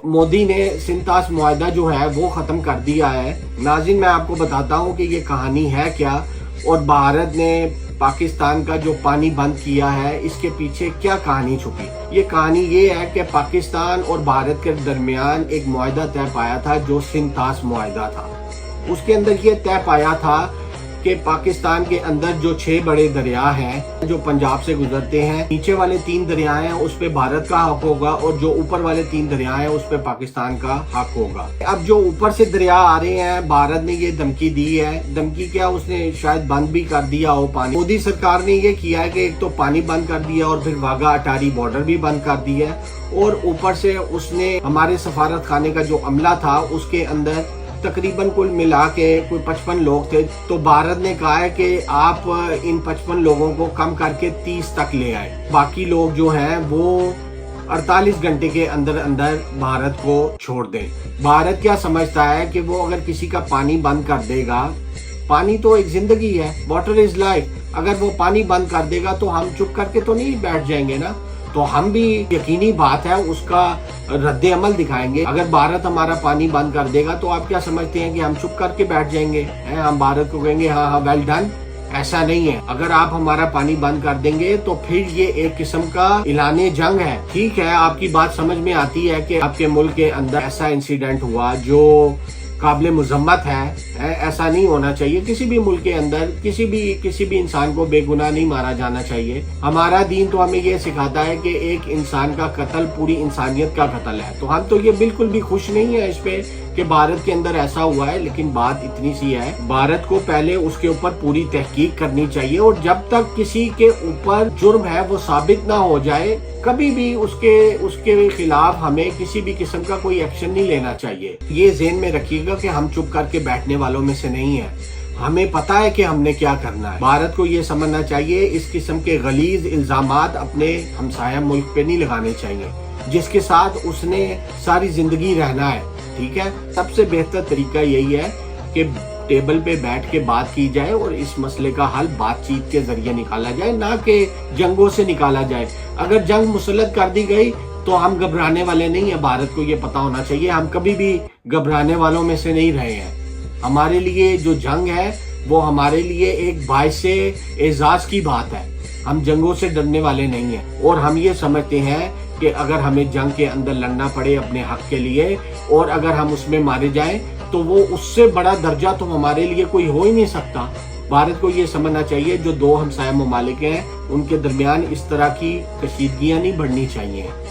मोदी ने सिंतास मुआहदा जो है वो खत्म कर दिया है। नाज़रीन, मैं आपको बताता हूँ कि ये कहानी है क्या और भारत ने पाकिस्तान का जो पानी बंद किया है इसके पीछे क्या कहानी छुपी। ये कहानी ये है कि पाकिस्तान और भारत के दरमियान एक मुआहदा तय पाया था जो सिंतास मुआहदा था। उसके अंदर ये तय पाया था कि पाकिस्तान के अंदर जो 6 बड़े दरिया हैं जो पंजाब से गुजरते हैं, नीचे वाले 3 दरिया हैं उस पे भारत का हक होगा और जो ऊपर वाले 3 दरिया हैं उस पे पाकिस्तान का हक होगा। अब जो ऊपर से दरिया आ रहे हैं, भारत ने ये धमकी दी है। धमकी क्या, उसने शायद बंद भी कर दिया हो पानी। मोदी सरकार ने ये किया है कि एक तो पानी बंद कर दिया और फिर वाघा अटारी बॉर्डर भी बंद कर दिया है और ऊपर से उसने हमारे सफारत खाने का जो अमला था उसके अंदर तकरीबन कुल मिला के कोई 55 लोग थे। तो भारत ने कहा है कि आप इन 55 लोगों को कम करके 30 तक ले आए। बाकी लोग जो हैं वो 48 घंटे के अंदर अंदर भारत को छोड़ दें। भारत क्या समझता है कि वो अगर किसी का पानी बंद कर देगा, पानी तो एक जिंदगी है, वाटर इज लाइफ, अगर वो पानी बंद कर देगा तो हम चुप करके तो नहीं बैठ जाएंगे ना। तो हम भी यकीनी बात है उसका रद्दे अमल दिखाएंगे। अगर भारत हमारा पानी बंद कर देगा तो आप क्या समझते हैं कि हम चुप करके बैठ जाएंगे? हम भारत को कहेंगे हाँ हाँ वेल डन? ऐसा नहीं है। अगर आप हमारा पानी बंद कर देंगे तो फिर ये एक किस्म का ऐलाने जंग है। ठीक है, आपकी बात समझ में आती है कि आपके मुल्क के अंदर ऐसा इंसिडेंट हुआ जो काबिल मुजम्मत है। ऐसा नहीं होना चाहिए। किसी भी मुल्क के अंदर किसी भी इंसान को बेगुनाह नहीं मारा जाना चाहिए। हमारा दीन तो हमें ये सिखाता है कि एक इंसान का कत्ल पूरी इंसानियत का कत्ल है। तो हम तो ये बिल्कुल भी खुश नहीं है इस पे कि भारत के अंदर ऐसा हुआ है। लेकिन बात इतनी सी है, भारत को पहले उसके ऊपर पूरी तहकीक करनी चाहिए और जब तक किसी के ऊपर जुर्म है वो साबित ना हो जाए, कभी भी उसके खिलाफ हमें किसी भी किस्म का कोई एक्शन नहीं लेना चाहिए। ये ज़हन में रखिएगा कि हम चुप करके बैठने वालों में से नहीं है। हमें पता है कि हमने क्या करना है। भारत को ये समझना चाहिए इस किस्म के गलीज इल्जामात अपने हमसाया मुल्क पे नहीं लगाने चाहिए जिसके साथ उसने सारी जिंदगी रहना है। ठीक है, सबसे बेहतर तरीका यही है कि टेबल पे बैठ के बात की जाए और इस मसले का हल बातचीत के जरिए निकाला जाए, ना कि जंगों से निकाला जाए। अगर जंग मुसल्लत कर दी गई तो हम घबराने वाले नहीं है। भारत को ये पता होना चाहिए हम कभी भी घबराने वालों में से नहीं रहे हैं। हमारे लिए जो जंग है वो हमारे लिए एक बाइसे एजाज की बात है। हम जंगों से डरने वाले नहीं हैं और हम ये समझते हैं कि अगर हमें जंग के अंदर लड़ना पड़े अपने हक के लिए और अगर हम उसमें मारे जाएं तो वो उससे बड़ा दर्जा तो हमारे लिए कोई हो ही नहीं सकता। भारत को ये समझना चाहिए जो 2 हमसाया ममालिक हैं उनके दरमियान इस तरह की कशीदगियां नहीं बढ़नी चाहिए।